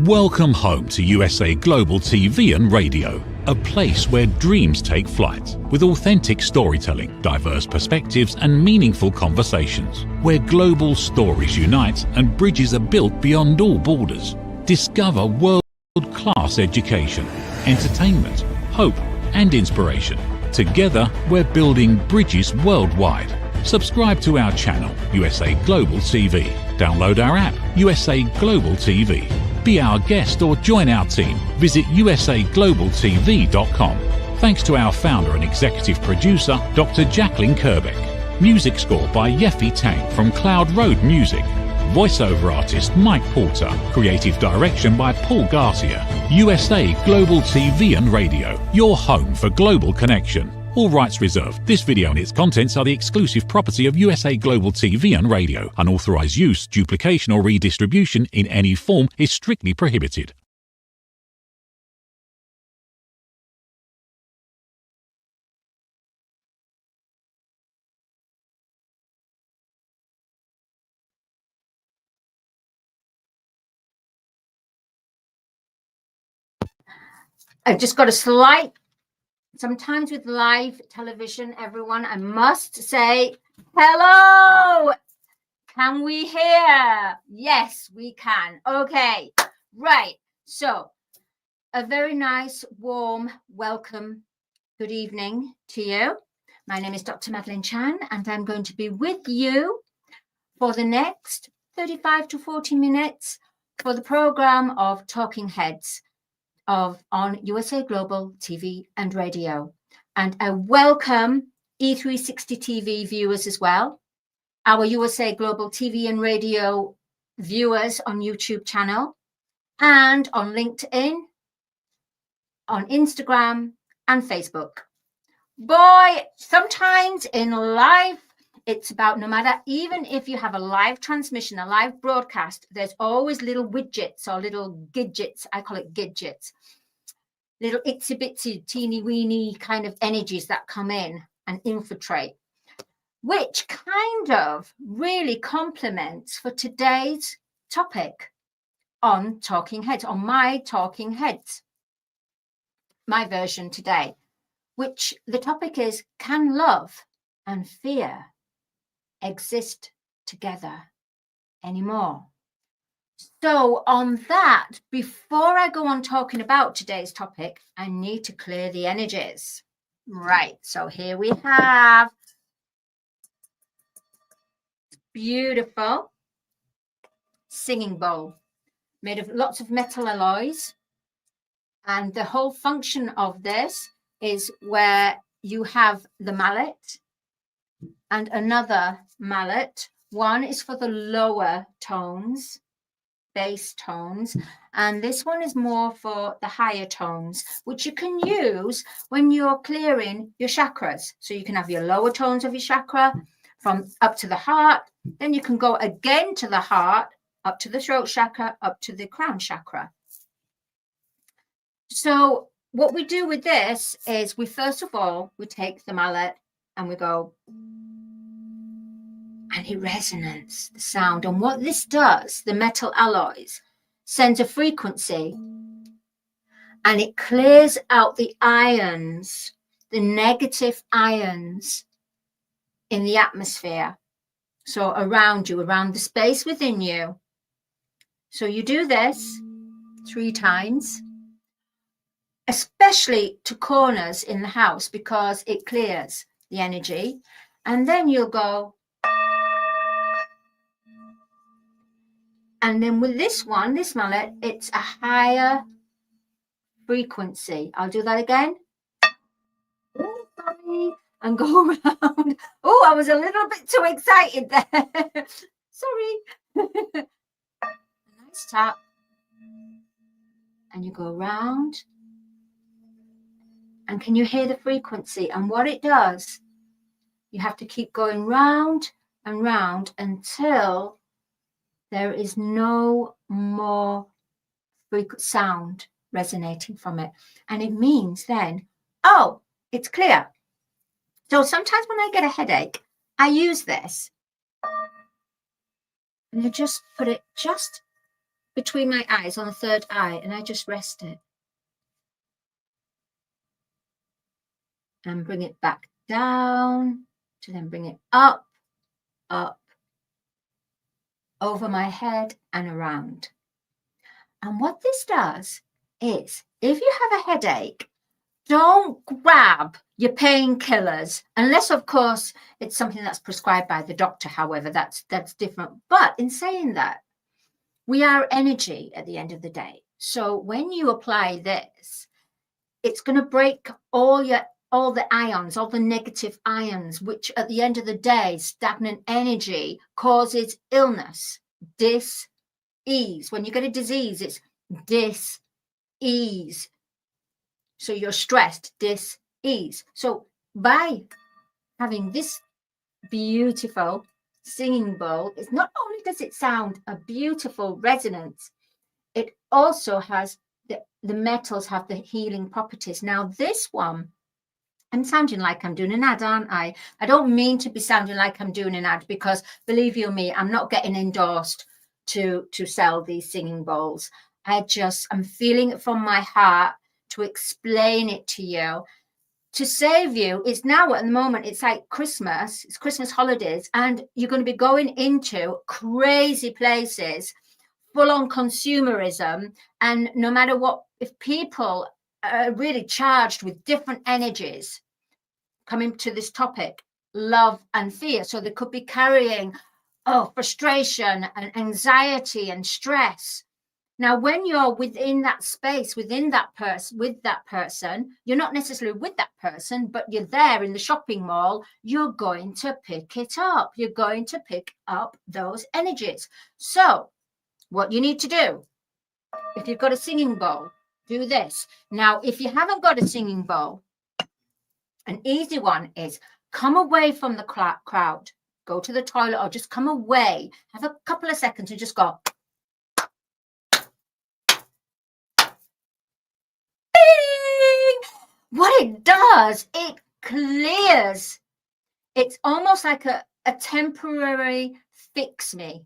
Welcome home to USA Global TV and Radio, a place where dreams take flight, with authentic storytelling, diverse perspectives and meaningful conversations, where global stories unite and bridges are built beyond all borders. Discover world-class education, entertainment, hope and inspiration. Together, we're building bridges worldwide. Subscribe to our channel, USA Global TV. Download our app, USA Global TV. Be our guest or join our team. Visit usaglobaltv.com. Thanks to our founder and executive producer, Dr. Jacqueline Kerbeck. Music score by Yeffy Tang from Cloud Road Music. Voiceover artist Mike Porter. Creative direction by Paul Garcia. USA Global TV and Radio. Your home for global connection. All rights reserved. This video and its contents are the exclusive property of USA Global TV and Radio. Unauthorized use, duplication or redistribution in any form is strictly prohibited. I've just got a slight... Sometimes with live television, everyone, I must say, hello. Can we hear? Yes, we can. Okay, right. So a very nice, warm welcome. Good evening to you. My name is Dr. Madalene Chan, and I'm going to be with you for the next 35 to 40 minutes for the program of Talking Heads on USA Global TV and Radio. And I welcome E360 TV viewers as well, our USA Global TV and Radio viewers on YouTube channel, and on LinkedIn, on Instagram and Facebook. Boy, sometimes in life, it's about, no matter, even if you have a live transmission, a live broadcast, there's always little widgets or little gidgets. I call it gidgets. Little itsy bitsy, teeny weeny kind of energies that come in and infiltrate, which kind of really complements for today's topic on Talking Heads, on my Talking Heads, my version today, which the topic is, can love and fear exist together anymore? So on that, before I go on talking about today's topic, I need to clear the energies. Right, so here we have beautiful singing bowl made of lots of metal alloys. And the whole function of this is where you have the mallet and another mallet. One is for the lower tones, bass tones, and this one is more for the higher tones, which you can use when you're clearing your chakras. So you can have your lower tones of your chakra from up to the heart, then you can go again to the heart, up to the throat chakra, up to the crown chakra. So what we do with this is we first of all, we take the mallet and we go, and it resonates the sound. And what this does, the metal alloys, sends a frequency and it clears out the ions, the negative ions in the atmosphere. So around you, around the space within you. So you do this 3 times, especially to corners in the house, because it clears the energy. And then you'll go, and then with this one, this mallet, it's a higher frequency. I'll do that again. Oh, sorry. And go around. Oh, I was a little bit too excited there. Sorry. Nice tap. And you go around. And can you hear the frequency? And what it does, you have to keep going round and round until there is no more sound resonating from it. And it means then, oh, it's clear. So sometimes when I get a headache, I use this. And you just put it just between my eyes on the third eye, and I just rest it. And bring it back down to then bring it up, up, over my head and around. And what this does is, if you have a headache, don't grab your painkillers, unless, of course, it's something that's prescribed by the doctor. However, that's different. But in saying that, we are energy at the end of the day. So when you apply this, it's going to break all the ions, all the negative ions, which at the end of the day, stagnant energy causes illness, dis-ease. When you get a disease, it's dis-ease. So you're stressed, dis-ease. So by having this beautiful singing bowl, it's not only does it sound a beautiful resonance, it also has the metals have the healing properties. Now this one, I'm sounding like I'm doing an ad, aren't I? I don't mean to be sounding like I'm doing an ad, because believe you me, I'm not getting endorsed to sell these singing bowls. I'm feeling it from my heart to explain it to you, to save you. It's now at the moment, it's like Christmas, it's Christmas holidays, and you're going to be going into crazy places, full on consumerism. And no matter what, if people are really charged with different energies, coming to this topic, love and fear. So they could be carrying, frustration and anxiety and stress. Now, when you're within that space, within that person, with that person, you're not necessarily with that person, but you're there in the shopping mall, you're going to pick it up. You're going to pick up those energies. So what you need to do, if you've got a singing bowl, do this. Now, if you haven't got a singing bowl, an easy one is come away from the crowd, go to the toilet, or just come away, have a couple of seconds and just go. What it does, it clears. It's almost like a temporary fix me.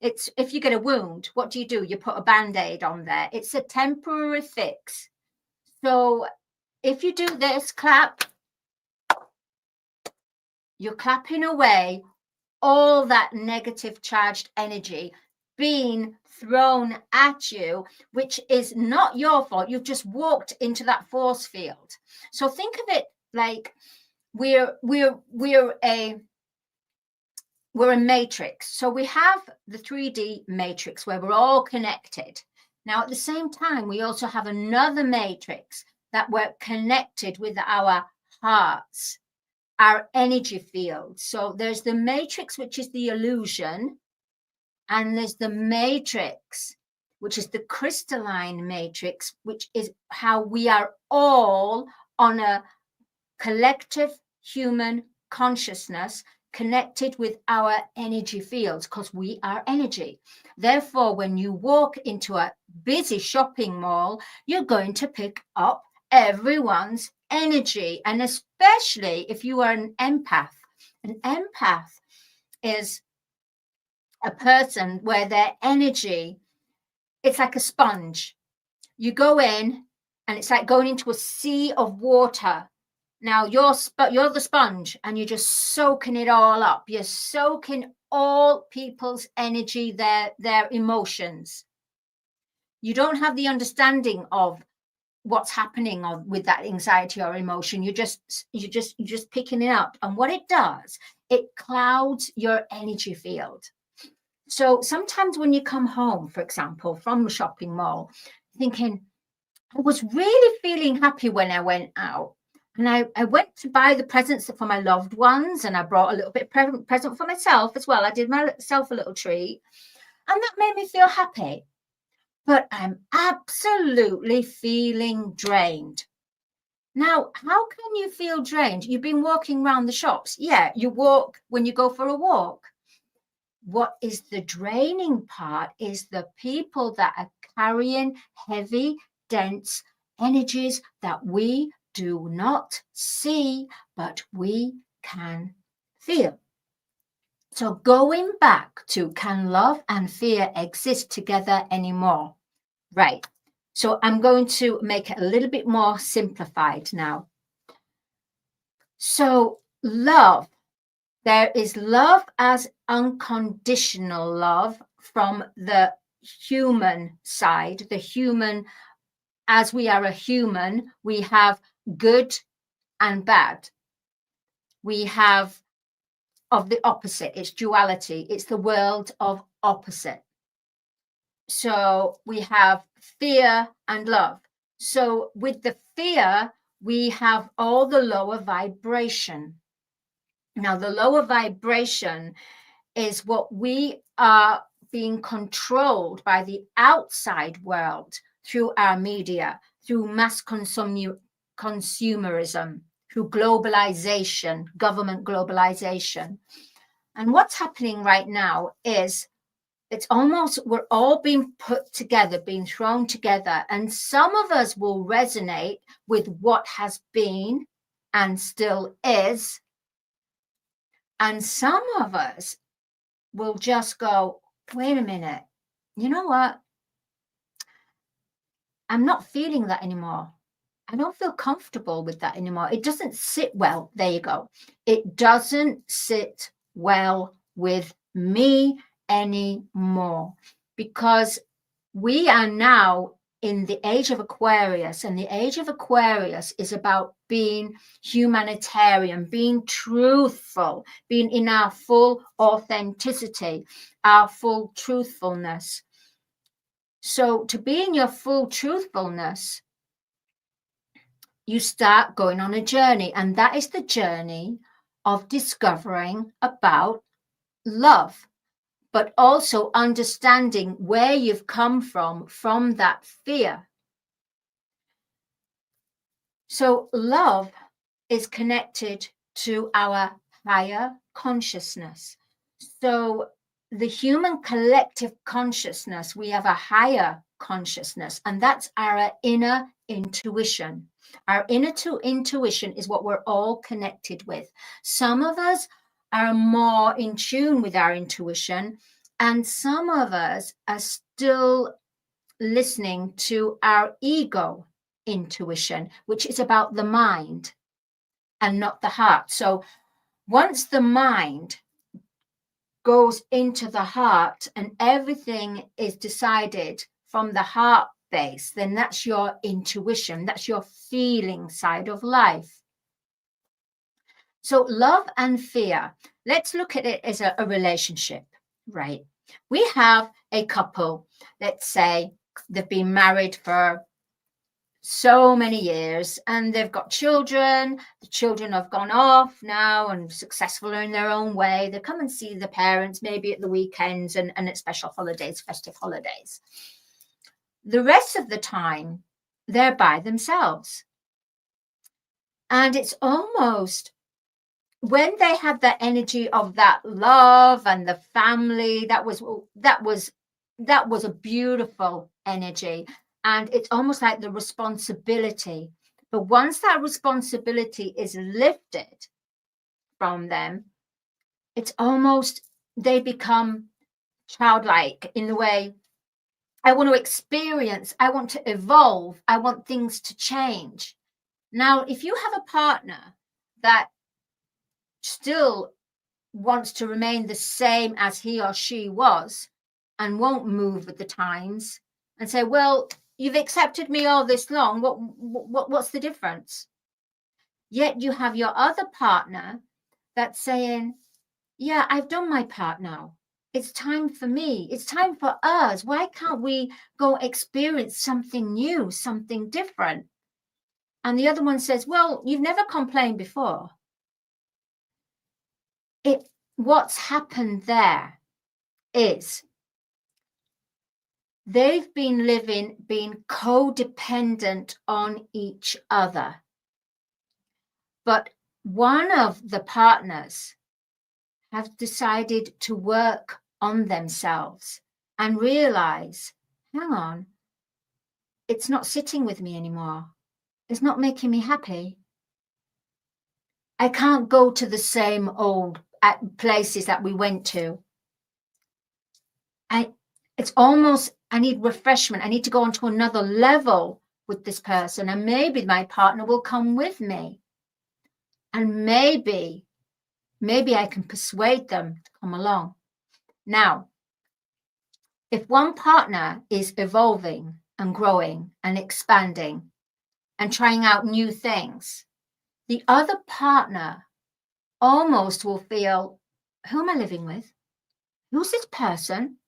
It's, if you get a wound, what do? You put a band-aid on there. It's a temporary fix. So if you do this, clap, you're clapping away all that negative charged energy being thrown at you, which is not your fault. You've just walked into that force field. So think of it like we're a matrix. So we have the 3D matrix where we're all connected. Now, at the same time, we also have another matrix that we're connected with our hearts, our energy field. So there's the matrix, which is the illusion, and there's the matrix, which is the crystalline matrix, which is how we are all on a collective human consciousness connected with our energy fields, because we are energy. Therefore, when you walk into a busy shopping mall, you're going to pick up everyone's energy. And especially if you are an empath. An empath is a person where their energy, it's like a sponge. You go in and it's like going into a sea of water. Now you're the sponge and you're just soaking it all up. You're soaking all people's energy, their emotions. You don't have the understanding of what's happening with that anxiety or emotion. You're just picking it up. And what it does, it clouds your energy field. So sometimes when you come home, for example, from the shopping mall, thinking, I was really feeling happy when I went out. And I went to buy the presents for my loved ones, and I brought a little bit of present for myself as well. I did myself a little treat, and that made me feel happy. But I'm absolutely feeling drained. Now, how can you feel drained? You've been walking around the shops. Yeah, you walk when you go for a walk. What is the draining part is the people that are carrying heavy, dense energies that we do not see, but we can feel. So going back to, can love and fear exist together anymore? Right. So I'm going to make it a little bit more simplified now. So love, there is love as unconditional love from the human side, the human, as we are a human, we have good and bad. We have of the opposite, it's duality, it's the world of opposite. So we have fear and love. So with the fear, we have all the lower vibration. Now, the lower vibration is what we are being controlled by the outside world through our media, through mass consumerism, through globalization, government globalization. And what's happening right now is it's almost, we're all being put together, being thrown together. And some of us will resonate with what has been and still is. And some of us will just go, wait a minute, you know what? I'm not feeling that anymore. I don't feel comfortable with that anymore. It doesn't sit well. There you go. It doesn't sit well with me anymore, because we are now in the age of Aquarius, and the age of Aquarius is about being humanitarian, being truthful, being in our full authenticity, our full truthfulness. So to be in your full truthfulness, you start going on a journey, and that is the journey of discovering about love, but also understanding where you've come from that fear. So love is connected to our higher consciousness. So the human collective consciousness, we have a higher consciousness, and that's our inner intuition. Our inner intuition is what we're all connected with. Some of us are more in tune with our intuition, and some of us are still listening to our ego intuition, which is about the mind and not the heart. So once the mind goes into the heart and everything is decided from the heart base, then that's your intuition, that's your feeling side of life. So love and fear, let's look at it as a relationship, right? We have a couple, let's say they've been married for so many years and they've got children. The children have gone off now and successful in their own way. They come and see the parents maybe at the weekends and at special holidays, festive holidays. The rest of the time, they're by themselves. And it's almost, when they had that energy of that love and the family, that was a beautiful energy. And it's almost like the responsibility. But once that responsibility is lifted from them, it's almost, they become childlike in the way, I want to experience, I want to evolve, I want things to change. Now, if you have a partner that still wants to remain the same as he or she was and won't move with the times and say, well, you've accepted me all this long, what's the difference? Yet you have your other partner that's saying, yeah, I've done my part now. It's time for me. It's time for us. Why can't we go experience something new, something different? And the other one says, well, you've never complained before. What's happened there is they've been being codependent on each other. But one of the partners has decided to work on themselves and realize, hang on, it's not sitting with me anymore. It's not making me happy. I can't go to the same old at places that we went to. It's almost, I need refreshment. I need to go on to another level with this person, and maybe my partner will come with me. And maybe I can persuade them to come along. Now, if one partner is evolving and growing and expanding and trying out new things, the other partner almost will feel, who am I living with? Who's this person?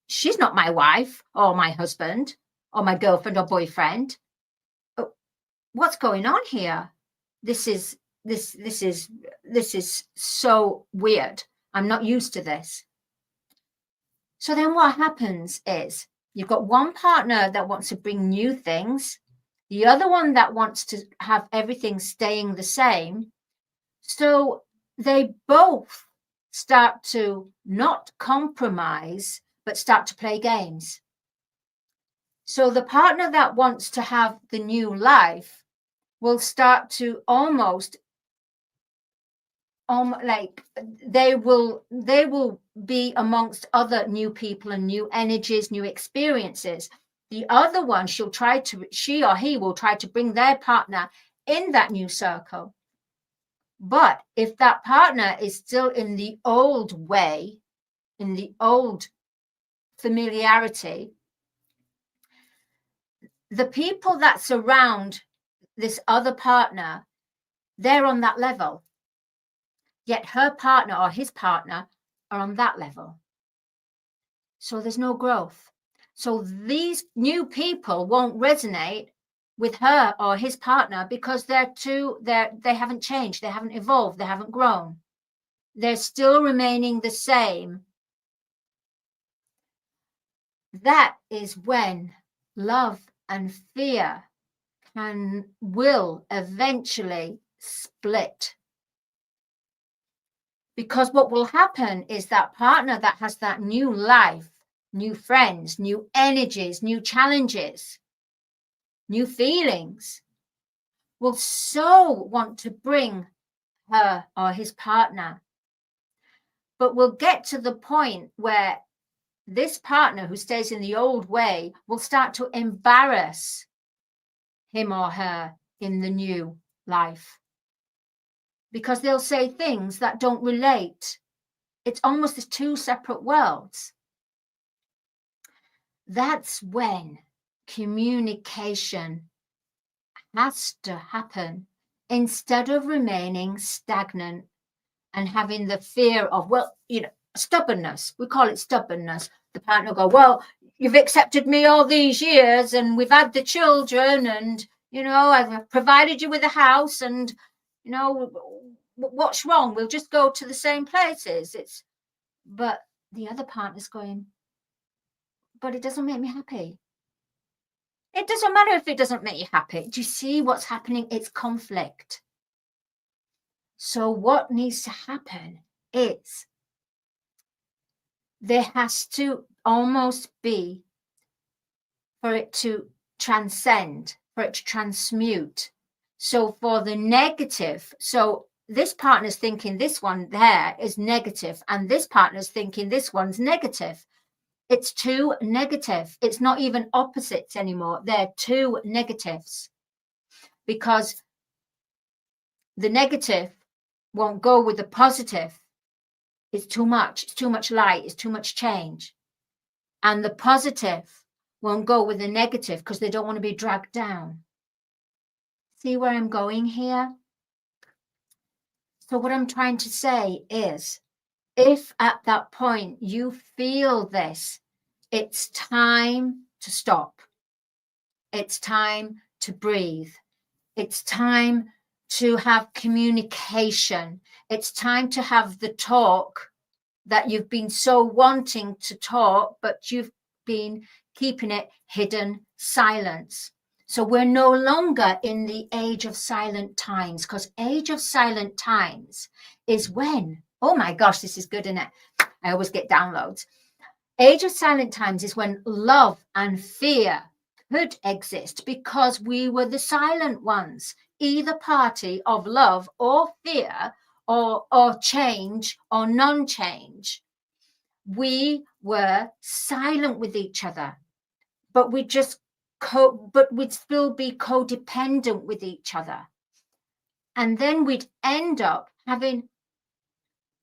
She's not my wife or my husband or my girlfriend or boyfriend. What's going on here? This is so weird. I'm not used to this. So then what happens is you've got one partner that wants to bring new things, the other one that wants to have everything staying the same. So they both start to not compromise, but start to play games. So the partner that wants to have the new life will start to almost like they will be amongst other new people and new energies, new experiences. The other one, she or he will try to bring their partner in that new circle. But if that partner is still in the old way, in the old familiarity, the people that surround this other partner, they're on that level. Yet her partner or his partner are on that level. So there's no growth. So these new people won't resonate with her or his partner because they haven't changed, they haven't evolved, they haven't grown. They're still remaining the same. That is when love and fear will eventually split. Because what will happen is that partner that has that new life, new friends, new energies, new challenges, new feelings, will so want to bring her or his partner. But we'll get to the point where this partner who stays in the old way will start to embarrass him or her in the new life. Because they'll say things that don't relate. It's almost as two separate worlds. That's when communication has to happen instead of remaining stagnant and having the fear of, stubbornness. We call it stubbornness. The partner will go, well, you've accepted me all these years and we've had the children and, I've provided you with a house and, what's wrong? We'll just go to the same places. But the other partner's going, but it doesn't make me happy. It doesn't matter if it doesn't make you happy. Do you see what's happening? It's conflict. So what needs to happen is there has to almost be, for it to transcend, for it to transmute. So for the negative, so this partner's thinking this one there is negative, and this partner's thinking this one's negative. It's two negative. It's not even opposites anymore. They're two negatives because the negative won't go with the positive. It's too much. It's too much light. It's too much change. And the positive won't go with the negative because they don't want to be dragged down. See where I'm going here? So what I'm trying to say is, if at that point you feel this, it's time to stop. It's time to breathe. It's time to have communication. It's time to have the talk that you've been so wanting to talk, but you've been keeping it hidden, silence. So we're no longer in the age of silent times, because age of silent times is when, oh my gosh, this is good, isn't it? I always get downloads. Age of silent times is when love and fear could exist because we were the silent ones. Either party of love or fear or change or non-change. We were silent with each other, but we'd still be codependent with each other. And then we'd end up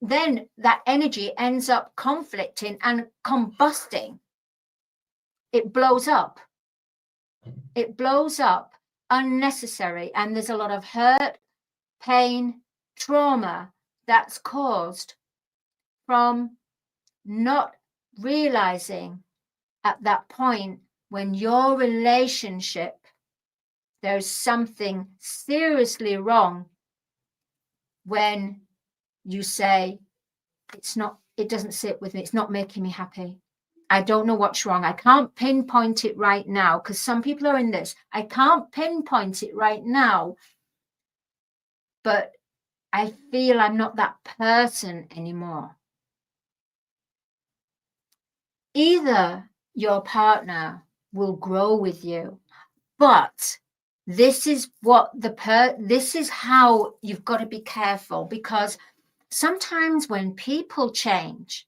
then that energy ends up conflicting and combusting. It blows up. It blows up unnecessary. And there's a lot of hurt, pain, trauma that's caused from not realizing at that point when your relationship, there's something seriously wrong when you say, it doesn't sit with me, it's not making me happy. I don't know what's wrong. I can't pinpoint it right now, because some people are in this. I can't pinpoint it right now, but I feel I'm not that person anymore. Either your partner will grow with you, but this is how you've got to be careful, because sometimes when people change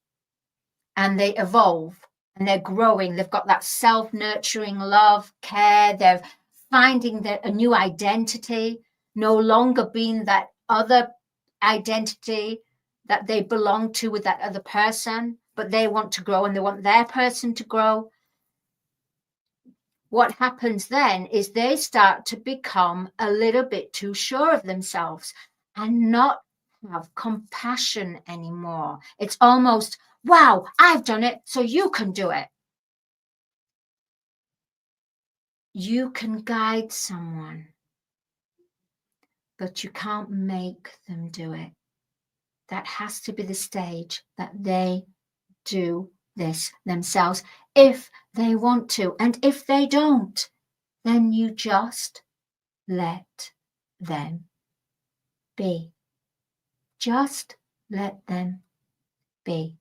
and they evolve and they're growing, they've got that self-nurturing love, care, they're finding a new identity, no longer being that other identity that they belong to with that other person, but they want to grow and they want their person to grow. What happens then is they start to become a little bit too sure of themselves and not have compassion anymore. It's almost, wow, I've done it, so you can do it. You can guide someone, but you can't make them do it. That has to be the stage that they do this themselves if they want to. And if they don't, then you just let them be. Just let them be.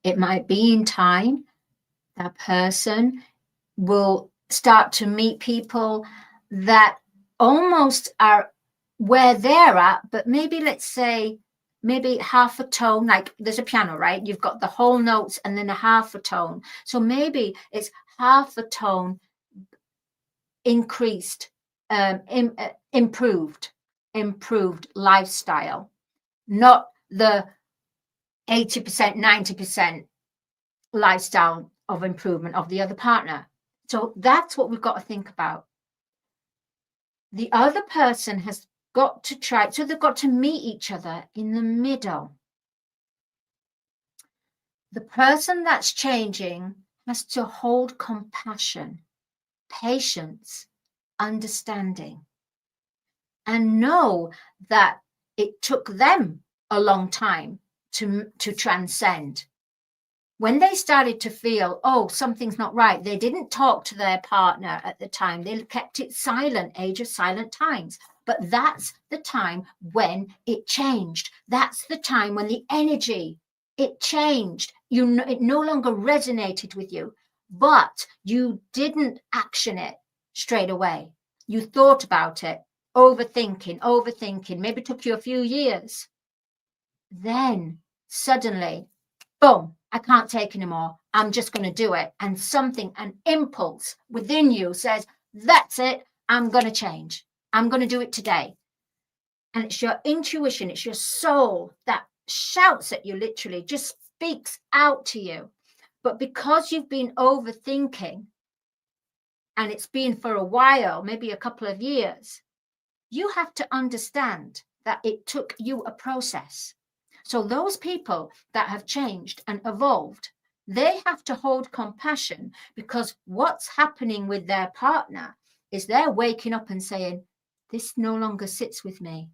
It might be in time that person will start to meet people that almost are where they're at, but maybe, let's say, maybe half a tone, like there's a piano, right? You've got the whole notes and then a half a tone. So maybe it's half a tone increased, improved lifestyle, not the 80%, 90% lifestyle of improvement of the other partner. So that's what we've got to think about. The other person has got to try, so they've got to meet each other in the middle. The person that's changing has to hold compassion, patience, understanding, and know that it took them a long time to transcend. When they started to feel, oh, something's not right, they didn't talk to their partner at the time. They kept it silent, age of silent times. But that's the time when it changed. That's the time when the energy, it changed. It no longer resonated with you, but you didn't action it straight away. You thought about it, overthinking, maybe it took you a few years. Then suddenly, boom, I can't take anymore. I'm just going to do it. And an impulse within you says, that's it. I'm going to change. I'm going to do it today. And it's your intuition. It's your soul that shouts at you, literally just speaks out to you. But because you've been overthinking, and it's been for a while, maybe a couple of years, you have to understand that it took you a process. So those people that have changed and evolved, they have to hold compassion, because what's happening with their partner is they're waking up and saying, this no longer sits with me.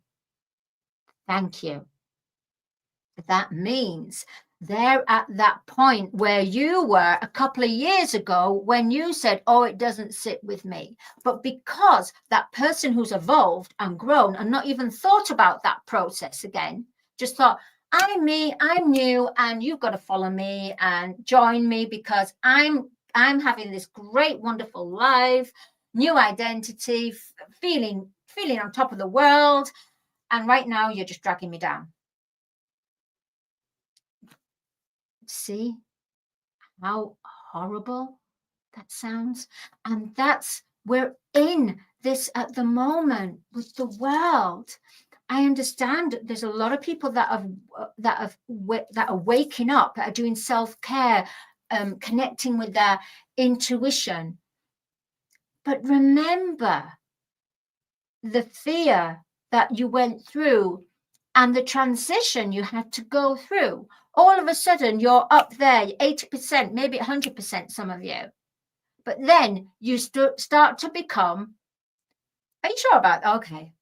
Thank you. That means they're at that point where you were a couple of years ago when you said, oh, it doesn't sit with me. But because that person who's evolved and grown and not even thought about that process again, just thought, I'm me, I'm new, and you've got to follow me and join me because I'm having this great, wonderful life, new identity, feeling on top of the world. And right now you're just dragging me down. See how horrible that sounds? And we're in this at the moment with the world. I understand there's a lot of people that are waking up, that are doing self-care, connecting with their intuition. But remember the fear that you went through and the transition you had to go through. All of a sudden, you're up there, 80%, maybe 100%, some of you. But then you start to become, are you sure about that? Okay.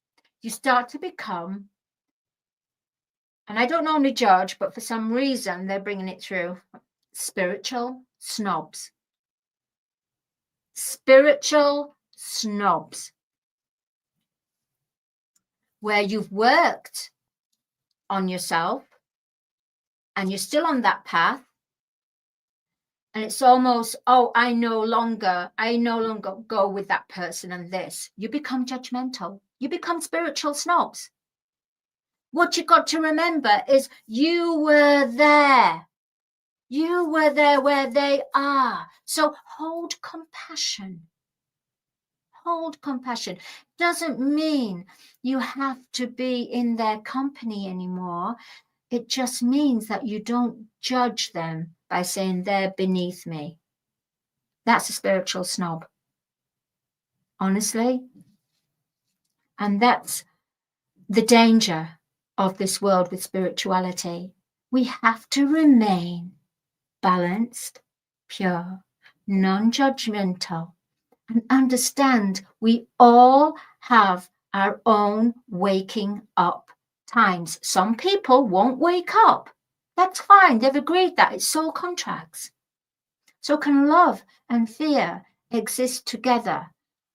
You start to become, and I don't normally judge, but for some reason, they're bringing it through, spiritual snobs. Spiritual snobs. Where you've worked on yourself and you're still on that path, and it's almost, oh, I no longer go with that person and this. You become judgmental. You become spiritual snobs. What you got to remember is you were there. You were there where they are. So hold compassion. Hold compassion. Doesn't mean you have to be in their company anymore. It just means that you don't judge them by saying they're beneath me. That's a spiritual snob. Honestly. And that's the danger of this world with spirituality. We have to remain balanced, pure, non-judgmental, and understand we all have our own waking up times. Some people won't wake up. That's fine. They've agreed that. It's soul contracts. So can love and fear exist together?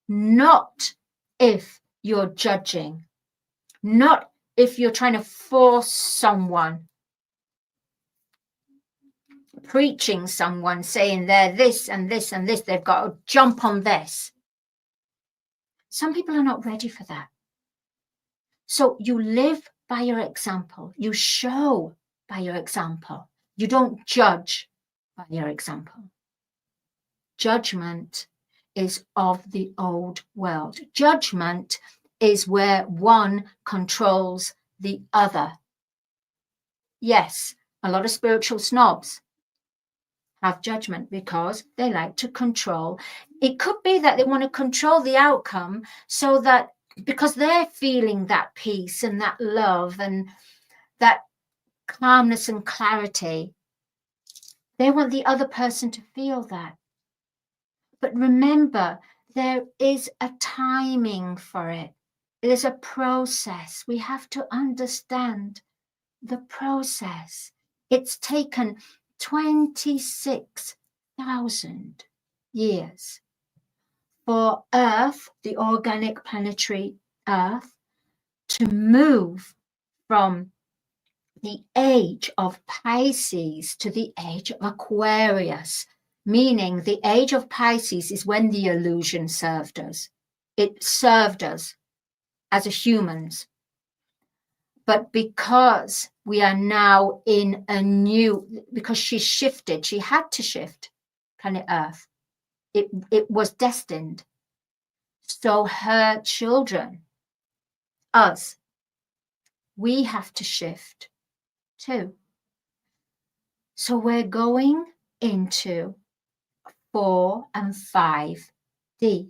Not if you're judging. Not if you're trying to force someone, preaching someone, saying they're this and this and this, they've got to jump on this. Some people are not ready for that. So you live by your example. You show by your example. You don't judge by your example. Judgment is of the old world. Judgment is where one controls the other. Yes, a lot of spiritual snobs have judgment because they like to control. It could be that they want to control the outcome so that because they're feeling that peace and that love and that calmness and clarity, they want the other person to feel that. But remember, there is a timing for it. It is a process. We have to understand the process. It's taken 26,000 years for Earth, the organic planetary Earth, to move from the age of Pisces to the age of Aquarius, meaning the age of Pisces is when the illusion served us. It served us as humans. But because we are now in a new, because she shifted, she had to shift planet Earth. It was destined. So her children, us, we have to shift too. So we're going into 4 and 5D,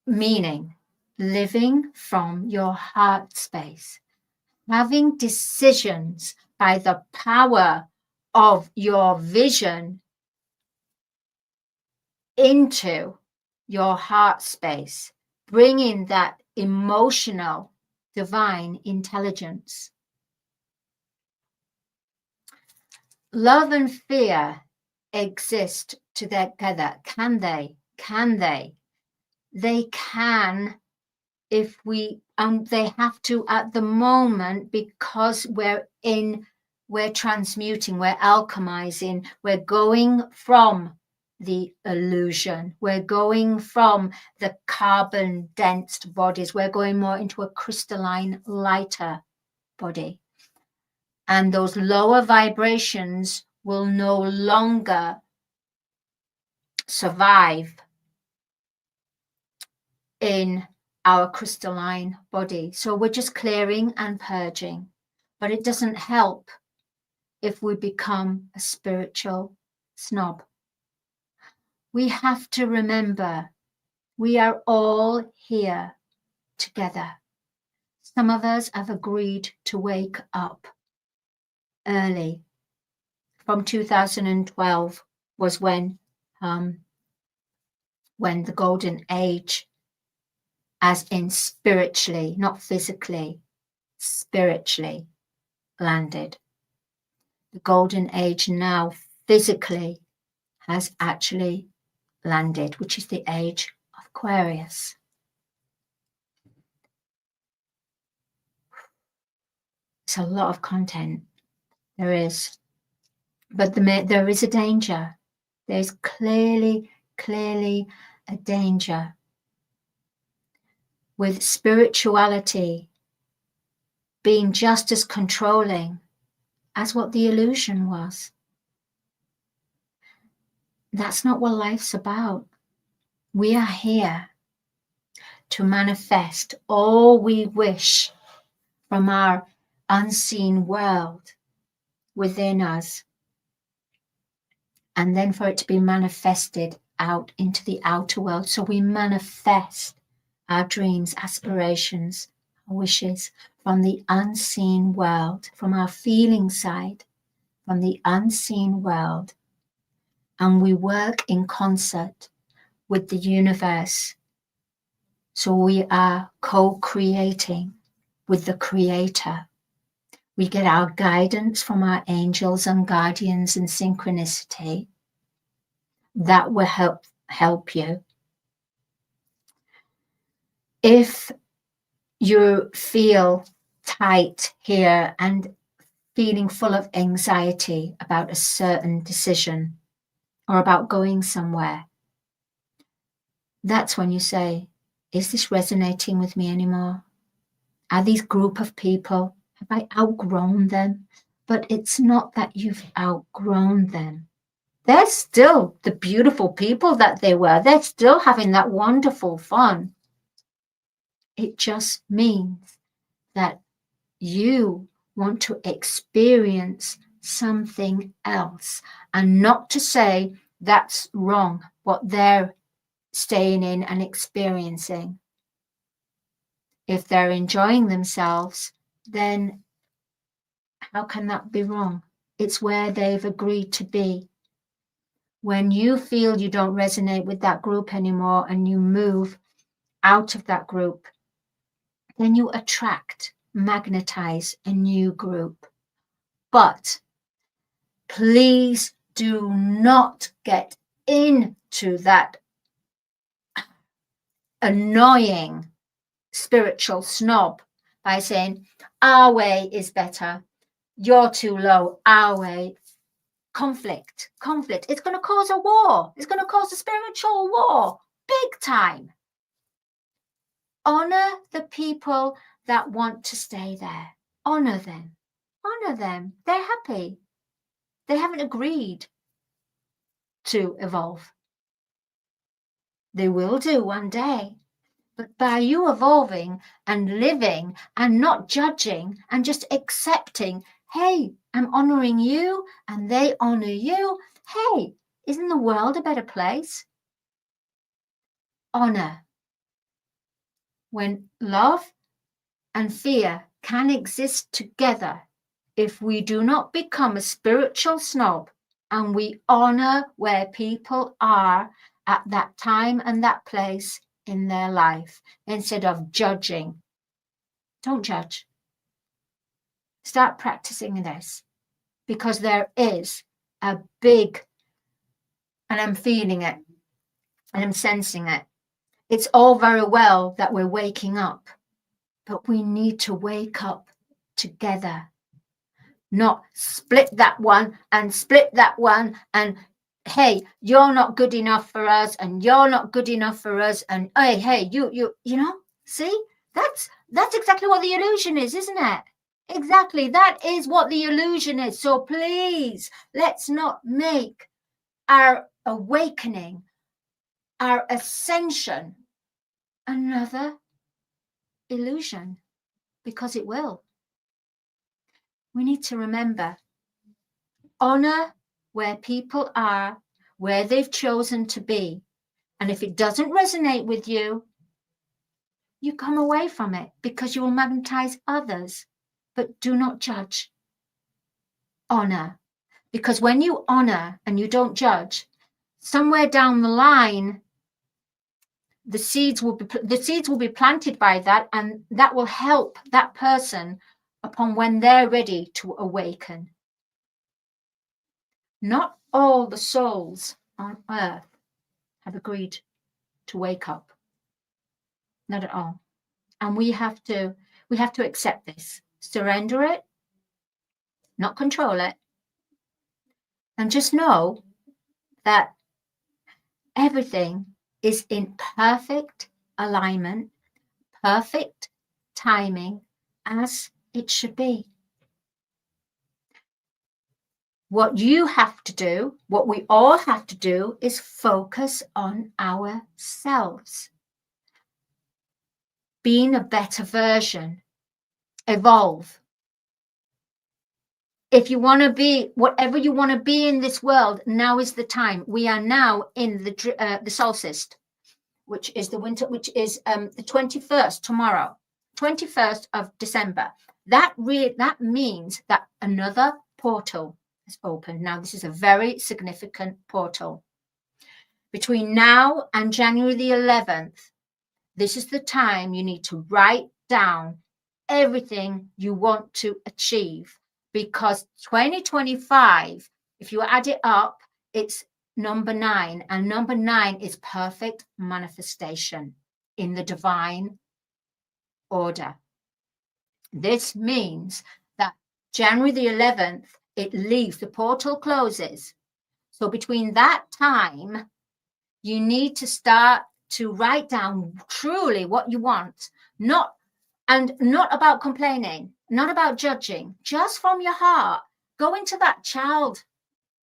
meaning living from your heart space, having decisions by the power of your vision into your heart space, bringing that emotional divine intelligence. Love and fear exist together. Can they? Can they? They can if we, they have to at the moment because we're transmuting, we're alchemizing, we're going from the illusion. We're going from the carbon dense bodies. We're going more into a crystalline, lighter body. And those lower vibrations will no longer survive in our crystalline body. So we're just clearing and purging. But it doesn't help if we become a spiritual snob. We have to remember we are all here together. Some of us have agreed to wake up early. From 2012 was when the golden age, as in spiritually, not physically, spiritually landed. The golden age now physically has actually landed, which is the age of Aquarius. It's a lot of content. There is. But there is a danger. There's clearly a danger with spirituality being just as controlling as what the illusion was. That's not what life's about. We are here to manifest all we wish from our unseen world within us, and then for it to be manifested out into the outer world. So we manifest our dreams, aspirations, wishes from the unseen world, from our feeling side, from the unseen world. And we work in concert with the universe. So we are co-creating with the Creator. We get our guidance from our angels and guardians and synchronicity. That will help you. If you feel tight here and feeling full of anxiety about a certain decision or about going somewhere, that's when you say, is this resonating with me anymore? Are these group of people, have I outgrown them? But it's not that you've outgrown them. They're still the beautiful people that they were. They're still having that wonderful fun. It just means that you want to experience something else, and not to say that's wrong, what they're staying in and experiencing. If they're enjoying themselves, then how can that be wrong? It's where they've agreed to be. When you feel you don't resonate with that group anymore and you move out of that group, then you attract, magnetize a new group. But please do not get into that annoying spiritual snob by saying, our way is better, you're too low, our way. Conflict. It's going to cause a war. It's going to cause a spiritual war, big time. Honor the people that want to stay there. Honor them. Honor them. They're happy. They haven't agreed to evolve. They will do one day. But by you evolving and living and not judging and just accepting, hey, I'm honoring you and they honor you. Hey, isn't the world a better place? Honor. When love and fear can exist together, if we do not become a spiritual snob and we honor where people are at that time and that place in their life, instead of judging. Don't judge. Start practicing this, because there is a big, and I'm feeling it, and I'm sensing it. It's all very well that we're waking up, but we need to wake up together, not split that one and split that one and hey, you're not good enough for us, and you're not good enough for us, and hey, you know, see, that's exactly what the illusion is, isn't it? Exactly, that is what the illusion is. So please, let's not make our awakening, our ascension, another illusion, because it will. We need to remember, honor where people are, where they've chosen to be. And if it doesn't resonate with you, you come away from it, because you will magnetize others. But do not judge. Honor. Because when you honor and you don't judge, somewhere down the line, the seeds will be planted by that, and that will help that person upon when they're ready to awaken. Not all the souls on earth have agreed to wake up. Not at all. And we have to accept this, surrender it, not control it, and just know that everything is in perfect alignment, perfect timing, as it should be. What you have to do, what we all have to do, is focus on ourselves. Being a better version, evolve. If you want to be whatever you want to be in this world, now is the time. We are now in the solstice, which is the winter, which is the 21st, tomorrow, 21st of December. That means that another portal has opened. Now, this is a very significant portal. Between now and January the 11th, this is the time you need to write down everything you want to achieve. Because 2025, if you add it up, it's number 9. And number 9 is perfect manifestation in the divine order. This means that January the 11th, it leaves, the portal closes. So between that time, you need to start to write down truly what you want, not about complaining, not about judging, just from your heart. Go into that child.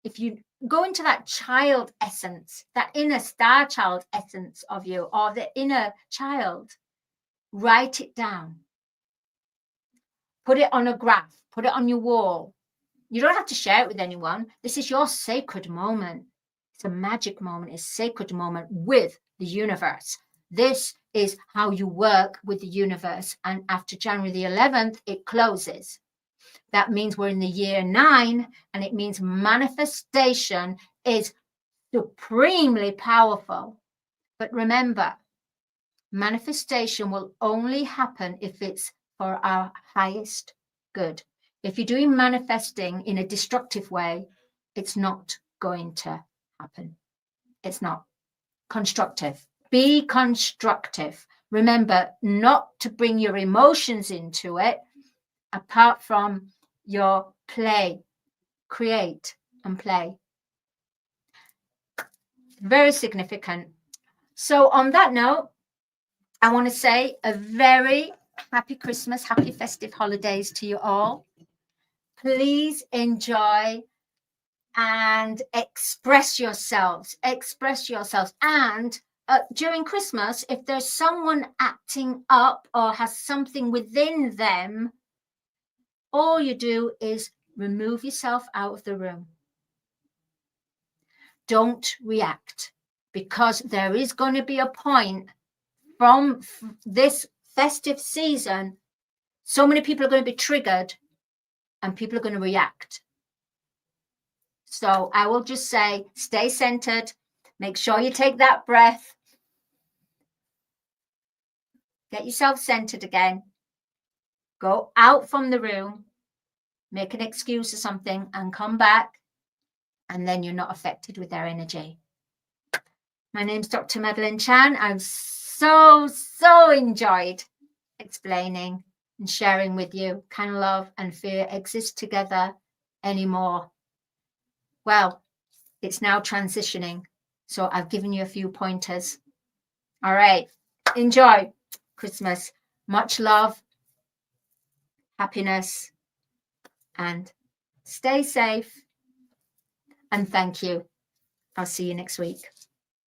If you go into that child essence, that inner star child essence of you, or the inner child, write it down. Put it on a graph, put it on your wall. You don't have to share it with anyone. This is your sacred moment. It's a magic moment, it's a sacred moment with the universe. This is how you work with the universe. And after January the 11th, it closes. That means we're in the year 9, and it means manifestation is supremely powerful. But remember, manifestation will only happen if it's for our highest good. If you're doing manifesting in a destructive way, it's not going to happen. It's not constructive. Be constructive. Remember not to bring your emotions into it, apart from your play. Create and play. Very significant. So on that note, I want to say a very happy Christmas, happy festive holidays to you all. Please enjoy and express yourselves. And during Christmas, if there's someone acting up or has something within them, all you do is remove yourself out of the room. Don't react, because there is going to be a point from this festive season, so many people are going to be triggered and people are going to react. So I will just say, stay centered. Make sure you take that breath. Get yourself centered again. Go out from the room, make an excuse or something, and come back. And then you're not affected with their energy. My name's Dr. Madalene Chan. I've so enjoyed explaining and sharing with you. Can love and fear exist together anymore? Well, It's now transitioning. So I've given you a few pointers. All right. Enjoy Christmas. Much love, happiness, and stay safe. And thank you. I'll see you next week.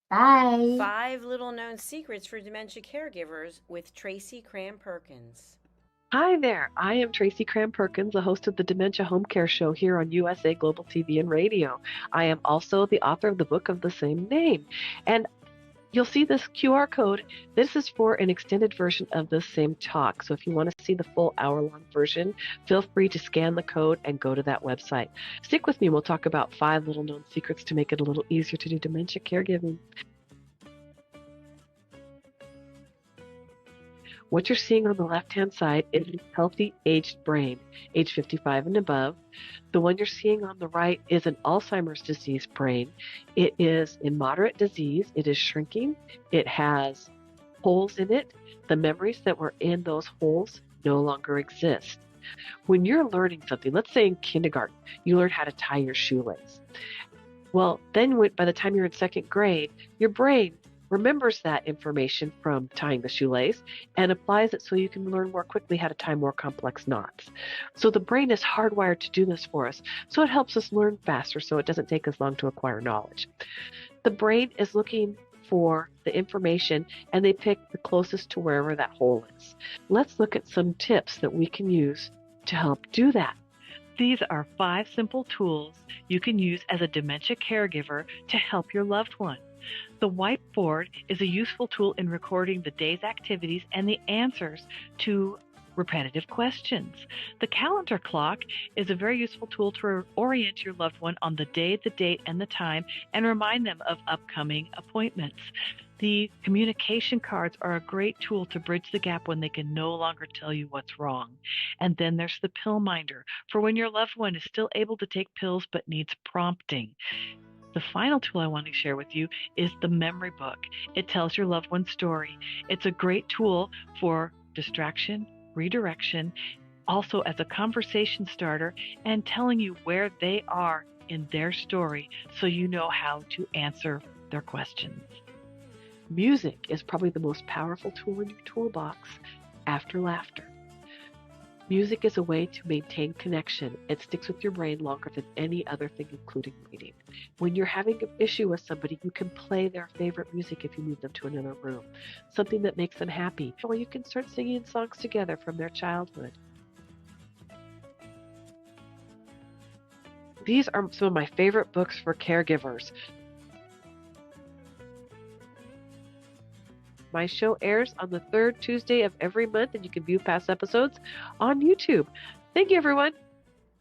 Bye. 5 little known secrets for dementia caregivers with Tracy Cram-Perkins. Hi there, I am Tracy Cram-Perkins, the host of the Dementia Home Care Show here on USA Global TV and Radio. I am also the author of the book of the same name. And you'll see this QR code. This is for an extended version of the same talk. So if you want to see the full hour-long version, feel free to scan the code and go to that website. Stick with me, we'll talk about 5 little known secrets to make it a little easier to do dementia caregiving. What you're seeing on the left-hand side is a healthy aged brain, age 55 and above. The one you're seeing on the right is an Alzheimer's disease brain. It is in moderate disease. It is shrinking. It has holes in it. The memories that were in those holes no longer exist. When you're learning something, let's say in kindergarten, you learn how to tie your shoelace. Well, then by the time you're in 2nd grade, your brain remembers that information from tying the shoelace and applies it so you can learn more quickly how to tie more complex knots. So the brain is hardwired to do this for us. So it helps us learn faster so it doesn't take us long to acquire knowledge. The brain is looking for the information and they pick the closest to wherever that hole is. Let's look at some tips that we can use to help do that. These are 5 simple tools you can use as a dementia caregiver to help your loved one. The whiteboard is a useful tool in recording the day's activities and the answers to repetitive questions. The calendar clock is a very useful tool to orient your loved one on the day, the date, and the time, and remind them of upcoming appointments. The communication cards are a great tool to bridge the gap when they can no longer tell you what's wrong. And then there's the pill minder, for when your loved one is still able to take pills but needs prompting. The final tool I want to share with you is the memory book. It tells your loved one's story. It's a great tool for distraction, redirection, also as a conversation starter, and telling you where they are in their story so you know how to answer their questions. Music is probably the most powerful tool in your toolbox after laughter. Music is a way to maintain connection. It sticks with your brain longer than any other thing, including reading. When you're having an issue with somebody, you can play their favorite music if you move them to another room, something that makes them happy. Or you can start singing songs together from their childhood. These are some of my favorite books for caregivers. My show airs on the 3rd Tuesday of every month, and you can view past episodes on YouTube. Thank you, everyone.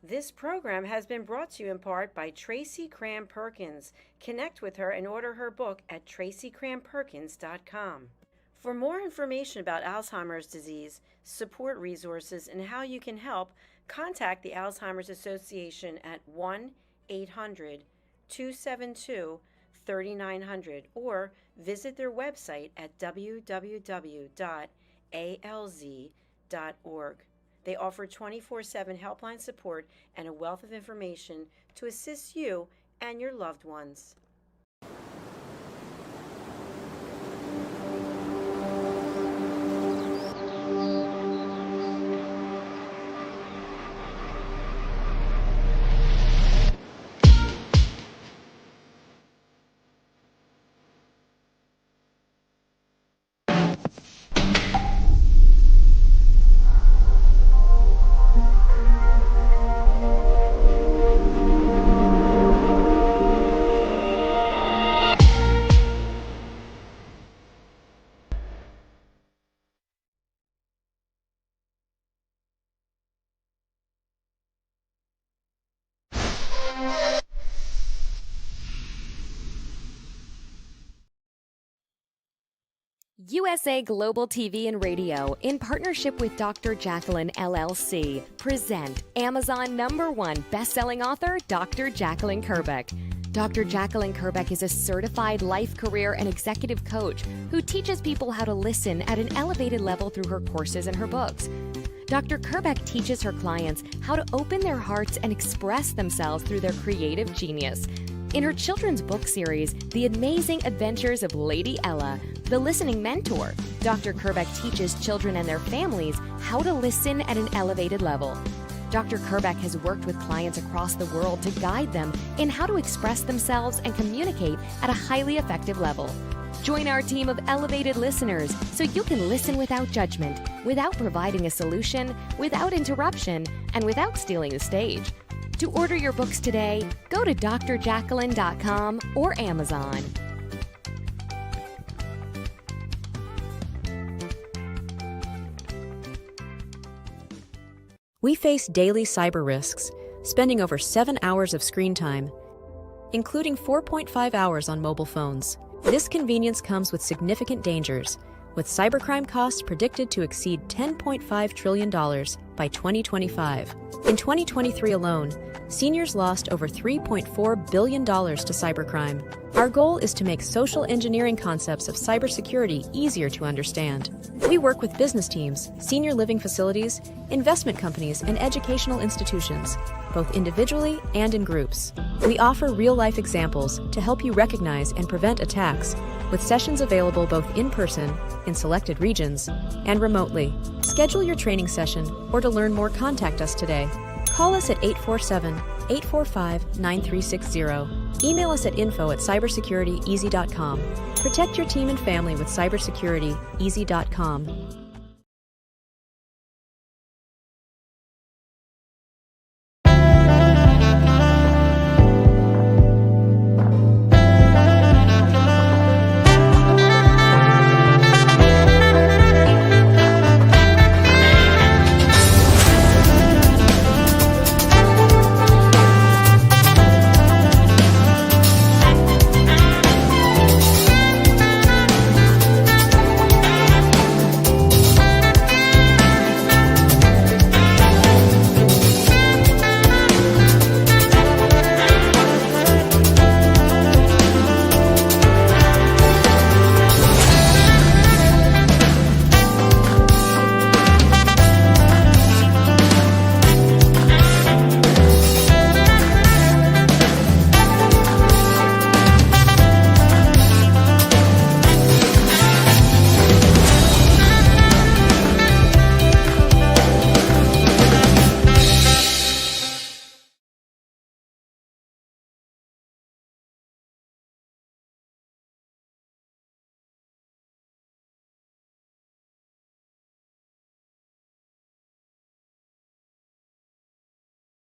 This program has been brought to you in part by Tracy Cram-Perkins. Connect with her and order her book at tracycramperkins.com. For more information about Alzheimer's disease, support resources, and how you can help, contact the Alzheimer's Association at 1-800-272-3900 or visit their website at www.alz.org. They offer 24/7 helpline support and a wealth of information to assist you and your loved ones. USA Global TV and Radio, in partnership with Dr. Jacqueline LLC, present Amazon #1 best-selling author, Dr. Jacqueline Kerbeck. Dr. Jacqueline Kerbeck is a certified life, career, and executive coach who teaches people how to listen at an elevated level through her courses and her books. Dr. Kerbeck teaches her clients how to open their hearts and express themselves through their creative genius. In her children's book series, The Amazing Adventures of Lady Ella, the listening mentor, Dr. Kerbeck teaches children and their families how to listen at an elevated level. Dr. Kerbeck has worked with clients across the world to guide them in how to express themselves and communicate at a highly effective level. Join our team of elevated listeners so you can listen without judgment, without providing a solution, without interruption, and without stealing the stage. To order your books today, go to drjacqueline.com or Amazon. We face daily cyber risks, spending over 7 hours of screen time, including 4.5 hours on mobile phones. This convenience comes with significant dangers, with cybercrime costs predicted to exceed $10.5 trillion by 2025. In 2023 alone, seniors lost over $3.4 billion to cybercrime. Our goal is to make social engineering concepts of cybersecurity easier to understand. We work with business teams, senior living facilities, investment companies, and educational institutions, both individually and in groups. We offer real-life examples to help you recognize and prevent attacks, with sessions available both in person, in selected regions, and remotely. Schedule your training session, or to learn more, contact us today. Call us at 847-845-9360. Email us at info@cybersecurityeasy.com. Protect your team and family with cybersecurity easy.com.